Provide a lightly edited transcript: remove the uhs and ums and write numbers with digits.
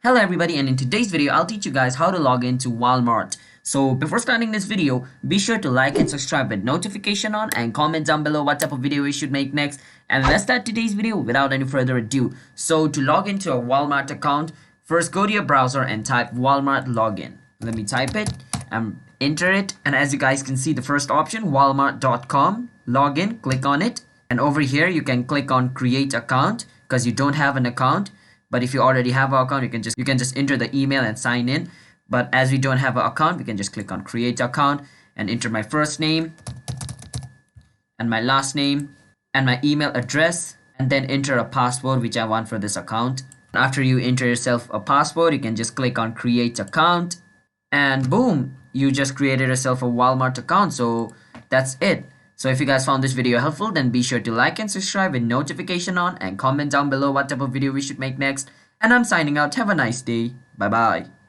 Hello everybody, and in today's video I'll teach you guys how to log into Walmart. So before starting this video, be sure to like and subscribe with notification on and comment down below what type of video we should make next. And let's start today's video without any further ado. So to log into a Walmart account, first go to your browser and type Walmart login. Let me type it and enter it, and as you guys can see, the first option, walmart.com login, click on it, and over here you can click on create account because you don't have an account. But if you already have an account, you can just enter the email and sign in. But as we don't have an account, we can just click on create account and enter my first name and my last name and my email address, and then enter a password which I want for this account. After you enter yourself a password, you can just click on create account, and boom, you just created yourself a Walmart account. So that's it. So if you guys found this video helpful, then be sure to like and subscribe with notification on and comment down below what type of video we should make next. And I'm signing out. Have a nice day. Bye bye.